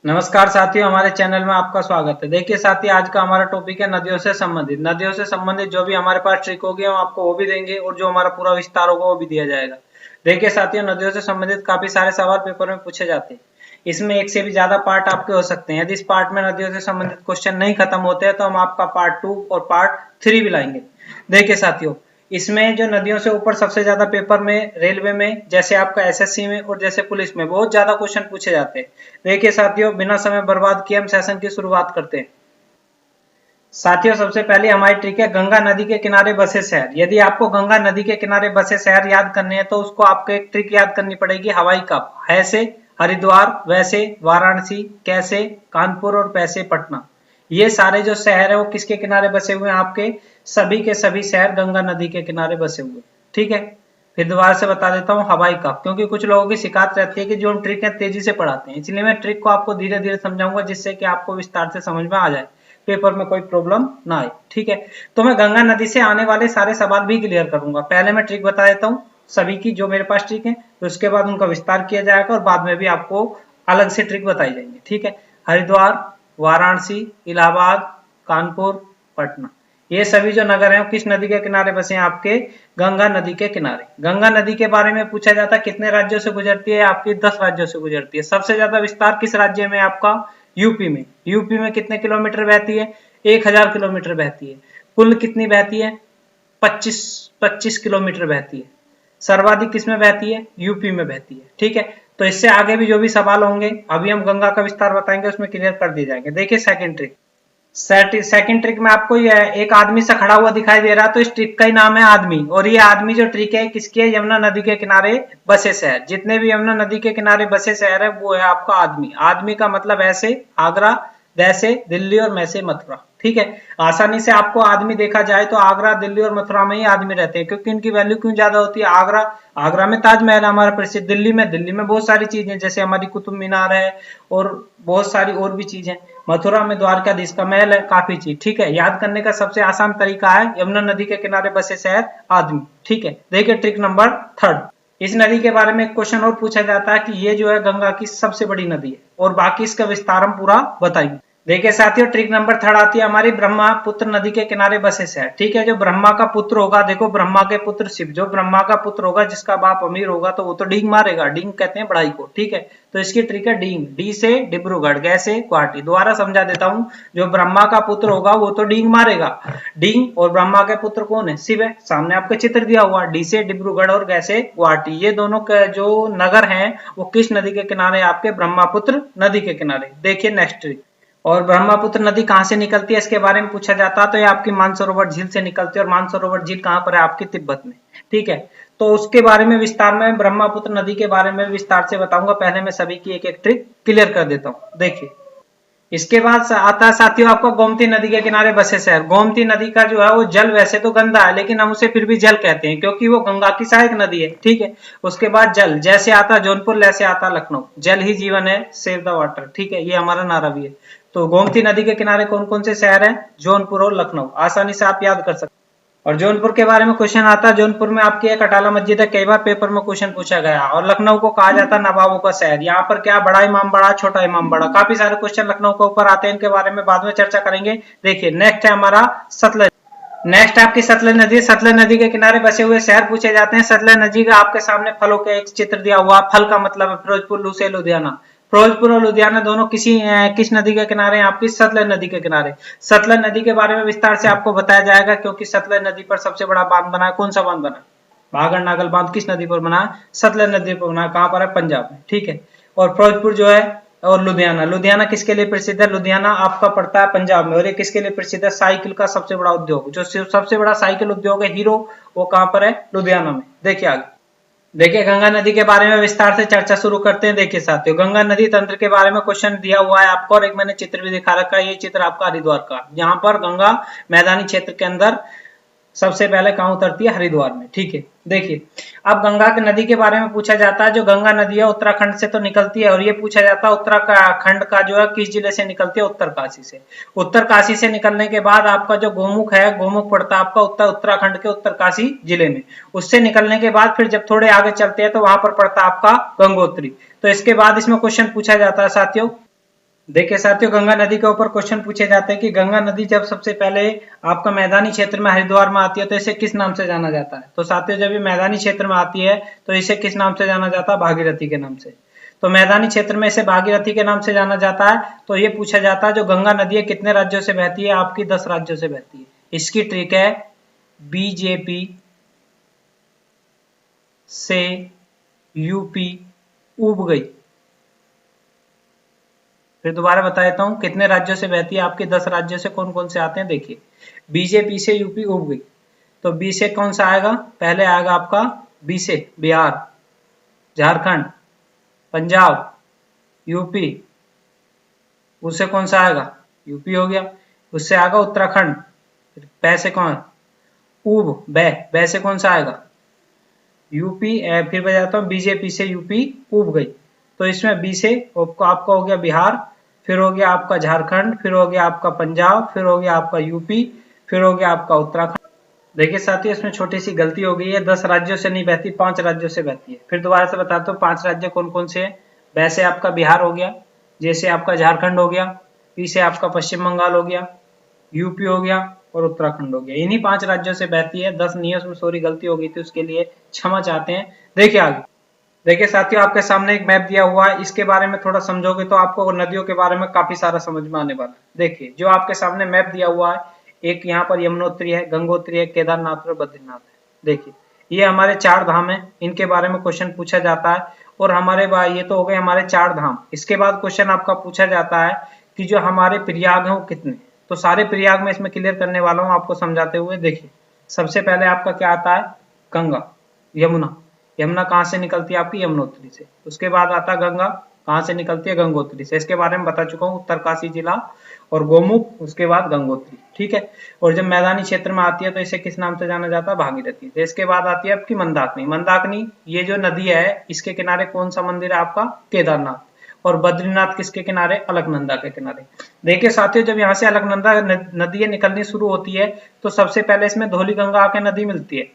नमस्कार साथियों, हमारे चैनल में आपका स्वागत है। देखिए साथियों, आज का हमारा टॉपिक है नदियों से संबंधित जो भी हमारे पास ट्रिक होगी हम आपको वो भी देंगे और जो हमारा पूरा विस्तार होगा वो भी दिया जाएगा। देखिए साथियों, नदियों से संबंधित काफी सारे सवाल पेपर में पूछे जाते हैं। इसमें एक से भी ज्यादा पार्ट आपके हो सकते हैं। यदि इस पार्ट में नदियों से संबंधित क्वेश्चन नहीं खत्म होते हैं तो हम आपका पार्ट 2 और पार्ट 3 भी लाएंगे। देखिए साथियों, इसमें जो नदियों से ऊपर सबसे ज्यादा पेपर में, रेलवे में, जैसे आपका एसएससी में और जैसे पुलिस में बहुत ज्यादा क्वेश्चन पूछे जाते हैं। देखिए साथियों, बिना समय बर्बाद किए हम सेशन की शुरुआत करते हैं। साथियों, सबसे पहले हमारी ट्रिक है गंगा नदी के किनारे बसे शहर। यदि आपको गंगा नदी के किनारे बसे शहर याद करने हैं तो उसको आपको एक ट्रिक याद करनी पड़ेगी, हवाई कप। ऐसे हरिद्वार, वैसे वाराणसी, कैसे कानपुर और पैसे पटना। ये सारे जो शहर है वो किसके किनारे बसे हुए हैं? आपके सभी के सभी शहर गंगा नदी के किनारे बसे हुए। ठीक है, फिर दोबारा से बता देता हूँ, हवाई कप। क्योंकि कुछ लोगों की शिकायत रहती है कि जो हम ट्रिक है तेजी से पढ़ाते हैं, इसलिए मैं ट्रिक को आपको धीरे धीरे समझाऊंगा जिससे कि आपको विस्तार से समझ में आ जाए, पेपर में कोई प्रॉब्लम ना आए। ठीक है, तो मैं गंगा नदी से आने वाले सारे सवाल भी क्लियर करूंगा। पहले मैं ट्रिक बता देता हूँ सभी की जो मेरे पास ट्रिक है, तो उसके बाद उनका विस्तार किया जाएगा और बाद में भी आपको अलग से ट्रिक बताई जाएंगी। ठीक है, हरिद्वार, वाराणसी, इलाहाबाद, कानपुर, पटना, ये सभी जो नगर हैं वो किस नदी के किनारे बसे हैं? आपके गंगा नदी के किनारे। गंगा नदी के बारे में पूछा जाता है कितने राज्यों से गुजरती है? आपकी 10 राज्यों से गुजरती है। सबसे ज्यादा विस्तार किस राज्य में? आपका यूपी में। यूपी में कितने किलोमीटर बहती है? 1000 किलोमीटर बहती है। कुल कितनी बहती है? 25 किलोमीटर बहती है। सर्वाधिक किसमें बहती है? यूपी में बहती है। ठीक है, तो इससे आगे भी जो भी सवाल होंगे, अभी हम गंगा का विस्तार बताएंगे, उसमें क्लियर कर दिए जाएंगे। देखिए सेकंड ट्रिक। सेकंड ट्रिक में आपको ये एक आदमी सा खड़ा हुआ दिखाई दे रहा है, तो इस ट्रिक का ही नाम है आदमी। और ये आदमी जो ट्रिक है किसकी है? यमुना नदी के किनारे बसे शहर। जितने भी यमुना नदी के किनारे बसे शहर है वो है आपका आदमी। आदमी का मतलब ऐसे आगरा, वैसे दिल्ली और मैसे मथुरा। ठीक है, आसानी से आपको आदमी देखा जाए तो आगरा, दिल्ली और मथुरा में ही आदमी रहते हैं। क्योंकि इनकी वैल्यू क्यों ज्यादा होती है? आगरा में ताजमहल हमारा प्रसिद्ध। दिल्ली में बहुत सारी चीजें, जैसे हमारी कुतुब मीनार है और बहुत सारी और भी चीजें। मथुरा में द्वारकाधीश का महल है, काफी चीज। ठीक है, याद करने का सबसे आसान तरीका है यमुना नदी के किनारे बसे शहर आदमी। ठीक है, देखिए ट्रिक नंबर 3। इस नदी के बारे में एक क्वेश्चन और पूछा जाता है कि ये जो है गंगा की सबसे बड़ी नदी है, और बाकी इसका विस्तार हम पूरा बताएंगे। देखिए साथियों, ट्रिक नंबर 3 आती है हमारी ब्रह्मपुत्र नदी के किनारे बसे शहर। ठीक है, जो ब्रह्मा का पुत्र होगा, देखो ब्रह्मा के पुत्र शिव, जो ब्रह्मा का पुत्र होगा जिसका बाप अमीर होगा तो वो तो डींग मारेगा। डींग कहते हैं बढ़ाई को। ठीक है, तो इसकी ट्रिक है डींग। डी से डिब्रूगढ़, ग से गुवाहाटी। दोबारा समझा देता हूँ, जो ब्रह्मा का पुत्र होगा वो तो डींग मारेगा। डींग और ब्रह्मा के पुत्र कौन है? शिव है। सामने आपके चित्र दिया हुआ, डी से डिब्रूगढ़ और ग से गुवाहाटी। ये दोनों जो नगर हैं वो किस नदी के किनारे? आपके ब्रह्मपुत्र नदी के किनारे। देखिए नेक्स्ट ट्रिक। और ब्रह्मपुत्र नदी कहाँ से निकलती है इसके बारे में पूछा जाता है, तो ये आपकी मानसरोवर झील से निकलती है। और मानसरोवर झील कहाँ पर है? आपकी तिब्बत में। ठीक है, तो उसके बारे में विस्तार में, ब्रह्मपुत्र नदी के बारे में विस्तार से बताऊंगा। पहले मैं सभी की एक एक ट्रिक क्लियर कर देता हूँ। देखिए, इसके बाद आता है साथियों आपको गोमती नदी के किनारे बसे शहर। गोमती नदी का जो है वो जल वैसे तो गंदा है, लेकिन हम उसे फिर भी जल कहते हैं क्योंकि वो गंगा की सहायक नदी है। ठीक है, उसके बाद जल, जैसे आता जौनपुर वैसे आता लखनऊ। जल ही जीवन है, सेव द वाटर। ठीक है, ये हमारा नारा भी है। तो गोमती नदी के किनारे कौन कौन से शहर हैं? जौनपुर और लखनऊ। आसानी से आप याद कर सकते हैं। और जौनपुर के बारे में क्वेश्चन आता है, जौनपुर में आपकी एक अटाला मस्जिद है, कई बार पेपर में क्वेश्चन पूछा गया। और लखनऊ को कहा जाता है नवाबों का शहर। यहाँ पर क्या? बड़ा इमाम बड़ा, छोटा इमाम बड़ा। काफी सारे क्वेश्चन लखनऊ के ऊपर आते हैं, इनके बारे में बाद में चर्चा करेंगे। देखिए नेक्स्ट है हमारा सतलज। नेक्स्ट आपकी सतलज नदी। सतलज नदी के किनारे बसे हुए शहर पूछे जाते हैं। सतलज नदी का आपके सामने फलों का एक चित्र दिया हुआ। फल का मतलब है फिरोजपुर, लू से लुधियाना। फिरोजपुर और लुधियाना दोनों किस नदी के किनारे हैं? आपकी सतलज नदी के किनारे। सतलज नदी के बारे में विस्तार से आपको बताया जाएगा, क्योंकि सतलज नदी पर सबसे बड़ा बांध बना है। कौन सा बांध बना? भागड़ नागल बांध किस नदी पर बना है? सतलज नदी पर बना है। कहां पर है? पंजाब में। ठीक है, और फिरोजपुर जो है, और लुधियाना, लुधियाना किसके लिए प्रसिद्ध है? लुधियाना आपका पड़ता है पंजाब में। और ये किसके लिए प्रसिद्ध है? साइकिल का सबसे बड़ा उद्योग। जो सबसे बड़ा साइकिल उद्योग है हीरो, वो कहां पर है? लुधियाना में। देखिए आगे। देखिए गंगा नदी के बारे में विस्तार से चर्चा शुरू करते हैं। देखिए साथियों, गंगा नदी तंत्र के बारे में क्वेश्चन दिया हुआ है आपको, और एक मैंने चित्र भी दिखा रखा है। ये चित्र आपका हरिद्वार का, जहां पर गंगा मैदानी क्षेत्र के अंदर सबसे पहले कहां उतरती है? हरिद्वार में। ठीक है, देखिए अब गंगा की नदी के बारे में पूछा जाता है। जो गंगा नदी है उत्तराखंड से तो निकलती है, और ये पूछा जाता है उत्तराखंड का जो है किस जिले से निकलती है? उत्तरकाशी से। उत्तरकाशी से निकलने के बाद आपका जो गोमुख है, गोमुख पड़ता है आपका उत्तराखंड के उत्तरकाशी जिले में। उससे निकलने के बाद फिर जब थोड़े आगे चलते हैं तो वहां पर पड़ता है आपका गंगोत्री। तो इसके बाद इसमें क्वेश्चन पूछा जाता है साथियों, देखिए साथियों, गंगा नदी के ऊपर क्वेश्चन पूछे जाते हैं कि गंगा नदी जब सबसे पहले आपका मैदानी क्षेत्र में हरिद्वार में आती है तो इसे किस नाम से जाना जाता है। तो साथियों, जब ये मैदानी क्षेत्र में आती है तो इसे किस नाम से जाना जाता है, भागीरथी के नाम से। तो मैदानी क्षेत्र में इसे भागीरथी के नाम से जाना जाता है। तो ये पूछा जाता है जो गंगा नदी है कितने राज्यों से बहती है, आपकी 10 राज्यों से बहती है। इसकी ट्रिक है बीजेपी से यूपी उब गई। फिर दोबारा बता देता हूं कितने राज्यों से बहती है, आपके 10 राज्यों से कौन कौन से आते हैं। देखिए, बीजेपी से यूपी उब गई, तो बी से कौन सा आएगा, पहले आएगा आपका बी से बिहार, झारखंड, पंजाब, यूपी। उससे कौन सा आएगा, यूपी हो गया। उससे आएगा उत्तराखंड। फिर पै से कौन, उब, बै से कौन सा आएगा, यूपी। फिर बजाता हूँ बीजेपी से यूपी उब गई, तो इसमें बी से आपका हो गया बिहार, फिर हो गया आपका झारखंड, फिर हो गया आपका पंजाब, फिर हो गया आपका यूपी, फिर हो गया आपका उत्तराखंड। देखिए साथियों, इसमें छोटी सी गलती हो गई है, 10 राज्यों से नहीं बहती, 5 राज्यों से बहती है। फिर दोबारा से बताता हूँ 5 राज्य कौन कौन से हैं। वैसे आपका बिहार हो गया, जैसे आपका झारखंड हो गया, पी से आपका पश्चिम बंगाल हो गया, यूपी हो गया और उत्तराखंड हो गया। इन्हीं 5 राज्यों से बहती है। 10 नहीं है, उसमें सॉरी गलती हो गई थी, उसके लिए क्षमा चाहते हैं। देखिए आगे, देखिए साथियों, आपके सामने एक मैप दिया हुआ है, इसके बारे में थोड़ा समझोगे तो आपको नदियों के बारे में काफी सारा समझ में आने वाला है। देखिए, जो आपके सामने मैप दिया हुआ है, एक यहाँ पर यमुनोत्री है, गंगोत्री है, केदारनाथ और बद्रीनाथ है। देखिए, ये हमारे 4 धाम है, इनके बारे में क्वेश्चन पूछा जाता है। और हमारे ये तो हो गए हमारे 4 धाम। इसके बाद क्वेश्चन आपका पूछा जाता है कि जो हमारे प्रयाग है वो कितने। तो सारे प्रयाग में इसमें क्लियर करने वाला हूँ आपको समझाते हुए। देखिए, सबसे पहले आपका क्या आता है, गंगा, यमुना। यमुना कहाँ से निकलती है, आपकी यमुनोत्री से। उसके बाद आता है गंगा, कहाँ से निकलती है, गंगोत्री से। इसके बारे में बता चुका हूँ, उत्तरकाशी जिला और गोमुख, उसके बाद गंगोत्री, ठीक है। और जब मैदानी क्षेत्र में आती है तो इसे किस नाम से जाना जाता है, भागीरथी। तो इसके बाद आती है आपकी मंदाकिनी। मंदाकिनी ये जो नदी है, इसके किनारे कौन सा मंदिर है आपका, केदारनाथ। और बद्रीनाथ किसके किनारे, अलकनंदा के किनारे। देखिए साथियों, जब यहाँ से अलकनंदा नदी निकलनी शुरू होती है तो सबसे पहले इसमें धौली गंगा आके नदी मिलती है।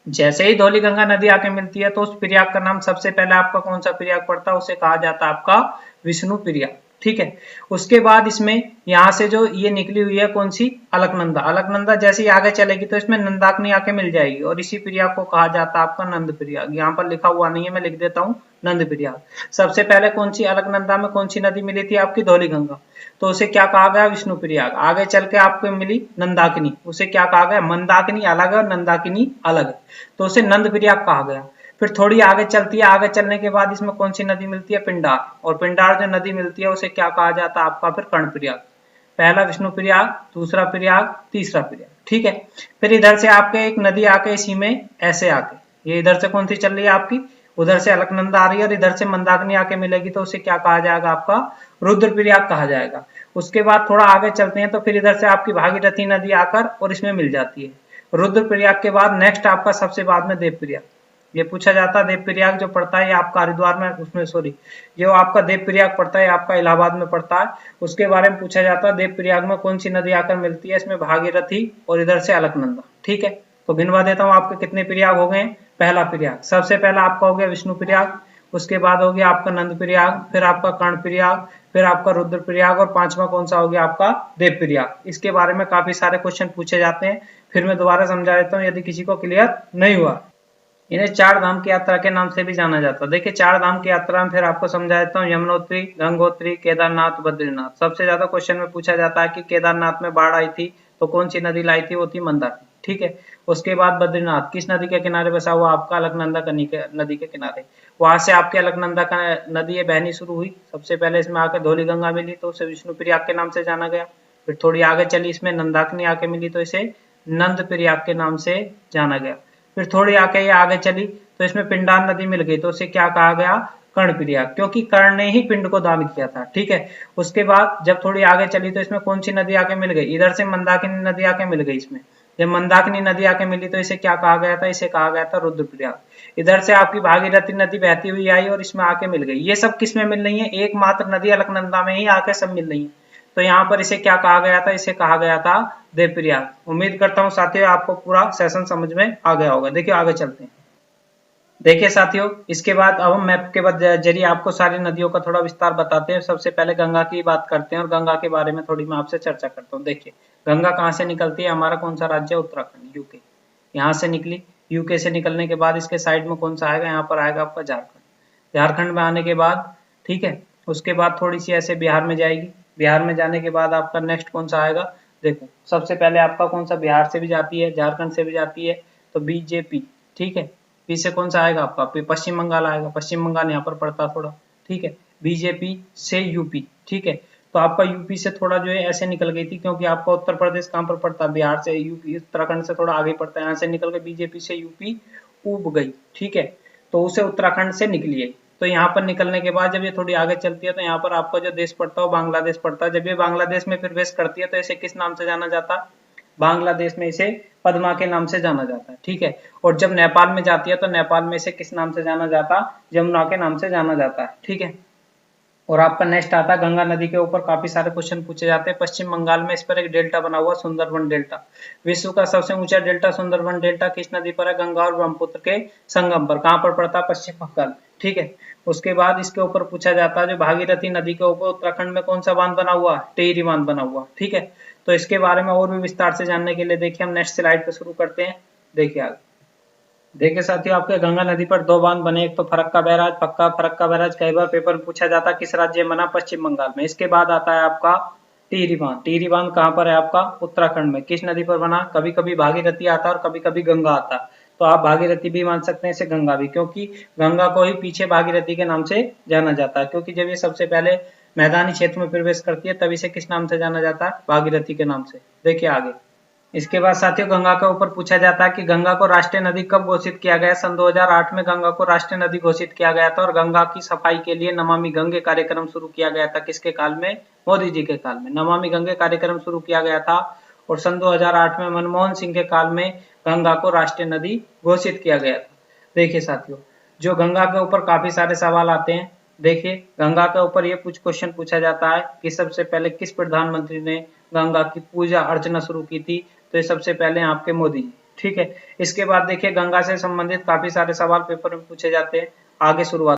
जैसे ही धौली गंगा नदी आके मिलती है तो उस प्रयाग का नाम सबसे पहले आपका कौन सा प्रयाग पड़ता है, उसे कहा जाता है आपका विष्णु प्रयाग, ठीक है। उसके बाद इसमें यहाँ से जो ये निकली हुई है कौन सी, अलकनंदा। अलकनंदा जैसे ही आगे चलेगी तो इसमें नंदाकिनी आके मिल जाएगी और इसी प्रयाग को कहा जाता है आपका नंद प्रयाग। यहाँ पर लिखा हुआ नहीं है, मैं लिख देता हूँ नंद प्रयाग। सबसे पहले कौन सी, अलकनंदा में कौन सी नदी मिली थी, आपकी धौली गंगा, तो उसे क्या कहा गया, विष्णु प्रयाग। आगे चल के आपको मिली नंदाकिनी, उसे क्या कहा गया, मंदाकिनी अलग है और नंदाकिनी अलग है, तो उसे नंद प्रयाग कहा गया। फिर थोड़ी आगे चलती है, आगे चलने के बाद इसमें कौन सी नदी मिलती है, पिंडार। और पिंडार जो नदी मिलती है उसे क्या कहा जाता है आपका, फिर कर्ण प्रयाग। पहला विष्णु प्रयाग, दूसरा प्रयाग, तीसरा प्रयाग, ठीक है। फिर इधर से आपके एक नदी आके इसी में ऐसे आके, ये इधर से कौन सी चल रही है आपकी, उधर से अलकनंदा आ रही है और इधर से मंदाकिनी आके मिलेगी, तो उसे क्या कहा जाएगा, आपका रुद्र प्रयाग कहा जाएगा। उसके बाद थोड़ा आगे चलते हैं तो फिर इधर से आपकी भागीरथी नदी आकर और इसमें मिल जाती है। रुद्र प्रयाग के बाद नेक्स्ट आपका सबसे बाद में देव प्रयाग। ये पूछा जाता है देव प्रयाग जो पड़ता है ये आपका हरिद्वार में, उसमें सॉरी, जो आपका देव प्रयाग पड़ता है आपका इलाहाबाद में पड़ता है। उसके बारे में पूछा जाता है देव प्रयाग में कौन सी नदी आकर मिलती है, इसमें भागीरथी और इधर से अलकनंदा, ठीक है। तो गिनवा देता हूँ आपके कितने प्रयाग हो गए। पहला प्रयाग, सबसे पहला आपका हो गया विष्णु प्रयाग, उसके बाद हो गया आपका नंद प्रयाग, फिर आपका कर्ण प्रयाग, फिर आपका रुद्र प्रयाग और पांचवा कौन सा हो गया आपका देव प्रयाग। इसके बारे में काफी सारे क्वेश्चन पूछे जाते हैं, फिर मैं दोबारा समझा देता हूँ यदि किसी को क्लियर नहीं हुआ। इन्हें 4 धाम की यात्रा के नाम से भी जाना जाता है। देखिए 4 धाम की यात्रा में फिर आपको समझा देता हूँ, यमुनोत्री, गंगोत्री, केदारनाथ, बद्रीनाथ। सबसे ज्यादा क्वेश्चन में पूछा जाता है कि केदारनाथ में बाढ़ आई थी तो कौन सी नदी लाई थी, वो थी मंदाकिनी, ठीक है। उसके बाद बद्रीनाथ किस नदी के किनारे बसा हुआ, आपका अलकनंदा नदी के किनारे। वहां से आपके अलकनंदा का नदी बहनी शुरू हुई, सबसे पहले इसमें आकर धौली गंगा मिली तो उसे विष्णु प्रयाग के नाम से जाना गया। फिर थोड़ी आगे चली, इसमें नंदाकिनी आके मिली तो इसे नंद प्रयाग के नाम से जाना गया। फिर थोड़ी आगे चली तो इसमें पिंडार नदी मिल गई तो उसे क्या कहा गया, कर्ण प्रयाग, क्योंकि कर्ण ने ही पिंड को दान किया था, ठीक है। उसके बाद जब थोड़ी आगे चली तो इसमें कौन सी नदी आके मिल गई, इधर से मंदाकिनी नदी आके मिल गई। इसमें जब मंदाकिनी नदी आके मिली तो इसे क्या कहा गया था, इसे कहा गया था रुद्र प्रयाग। इधर से आपकी भागीरथी नदी बहती हुई आई और इसमें आके मिल गई। ये सब किस में मिल रही है, एकमात्र नदी अलकनंदा में ही आके सब मिल रही है, तो यहाँ पर इसे क्या कहा गया था, इसे कहा गया था देव प्रयाग। उम्मीद करता हूँ साथियों आपको पूरा सेशन समझ में आ गया होगा। देखिए आगे चलते हैं। देखिए साथियों, इसके बाद अब हम मैप के जरिए आपको सारी नदियों का थोड़ा विस्तार बताते हैं। सबसे पहले गंगा की बात करते हैं और गंगा के बारे में थोड़ी मैं आपसे चर्चा करता हूँ। देखिए, गंगा कहाँ से निकलती है? हमारा कौन सा राज्य है? उत्तराखंड, यूके। यहाँ से निकली, यूके से निकलने के बाद इसके साइड में कौन सा आएगा? यहाँ पर आएगा आपका झारखंड। झारखंड में आने के बाद, ठीक है, उसके बाद थोड़ी सी ऐसे बिहार में जाएगी। बिहार में जाने के बाद आपका नेक्स्ट कौन सा आएगा? देखो, सबसे पहले आपका कौन सा बिहार से भी जाती है, झारखंड से भी जाती है, तो बीजेपी, ठीक है। पी से कौन सा आएगा आपका? पश्चिम बंगाल आएगा। पश्चिम बंगाल यहाँ पर पड़ता थोड़ा, ठीक है। बीजेपी से यूपी, ठीक है। तो आपका यूपी से थोड़ा जो है ऐसे निकल गई थी, क्योंकि आपका उत्तर प्रदेश कहाँ पर पड़ता है? बिहार से। यूपी उत्तराखंड से थोड़ा आगे पड़ता है, यहाँ से निकल के बीजेपी से यूपी उब गई, ठीक है। तो उसे उत्तराखंड से निकली है। तो यहाँ पर निकलने के बाद जब ये थोड़ी आगे चलती है तो यहाँ पर आपका जो देश पड़ता है वो बांग्लादेश पड़ता है। जब ये बांग्लादेश में प्रवेश करती है तो इसे किस नाम से जाना जाता है? बांग्लादेश में इसे पद्मा के नाम से जाना जाता है, ठीक है। और जब नेपाल में जाती है तो नेपाल में इसे किस नाम से जाना जाता? यमुना के नाम से जाना जाता है, ठीक है। और आपका नेक्स्ट आता है, गंगा नदी के ऊपर काफी सारे क्वेश्चन पूछे जाते हैं। पश्चिम बंगाल में इस पर एक डेल्टा बना हुआ, सुंदरबन डेल्टा। विश्व का सबसे ऊंचा डेल्टा सुंदरबन डेल्टा किस नदी पर है? गंगा और ब्रह्मपुत्र के संगम पर। कहां पर पड़ता है? पश्चिम बंगाल, ठीक है। उसके बाद इसके ऊपर पूछा जाता है, जो भागीरथी नदी के ऊपर उत्तराखंड में कौन सा बांध बना हुआ? टिहरी बांध बना हुआ, ठीक है। तो इसके बारे में और भी विस्तार से जानने के लिए देखिए हम नेक्स्ट स्लाइड पे शुरू करते हैं। देखिए आगे, देखिए साथियों, आपके गंगा नदी पर दो बांध बने, एक तो फरक्का बैराज। फरक्का बैराज कई बार पेपर में पूछा जाता है, किस राज्य में बना? पश्चिम बंगाल में। इसके बाद आता है आपका टिहरी बांध। टिहरी बांध कहाँ पर है आपका? उत्तराखंड में। किस नदी पर बना? कभी कभी भागीरथी आता है और कभी कभी गंगा आता है। तो आप भागीरथी भी मान सकते हैं, इसे गंगा भी, क्योंकि गंगा को ही पीछे भागीरथी के नाम से जाना जाता है। क्योंकि जब ये सबसे पहले मैदानी क्षेत्र में प्रवेश करती है तब इसे किस नाम से जाना जाता है? भागीरथी के नाम से। देखिए आगे, इसके बाद साथियों गंगा के ऊपर पूछा जाता है कि गंगा को राष्ट्रीय नदी कब घोषित किया गया? सन 2008 में गंगा को राष्ट्रीय नदी घोषित किया गया था। और गंगा की सफाई के लिए नमामि गंगे कार्यक्रम शुरू किया गया था। किसके काल में? मोदी जी के काल में नमामि गंगे कार्यक्रम शुरू किया गया था। और सन 2008 में मनमोहन सिंह के काल में गंगा को राष्ट्रीय नदी घोषित किया गया था। देखिए साथियों, जो गंगा के ऊपर काफी सारे सवाल आते हैं। देखिए, गंगा के ऊपर ये कुछ क्वेश्चन पूछा जाता है कि सबसे पहले किस प्रधानमंत्री ने गंगा की पूजा अर्चना शुरू की थी? तो ये सबसे पहले आपके मोदी जी, ठीक है। इसके बाद देखिए, गंगा से संबंधित काफी सारे सवाल पेपर में पूछे जाते हैं। आगे शुरुआत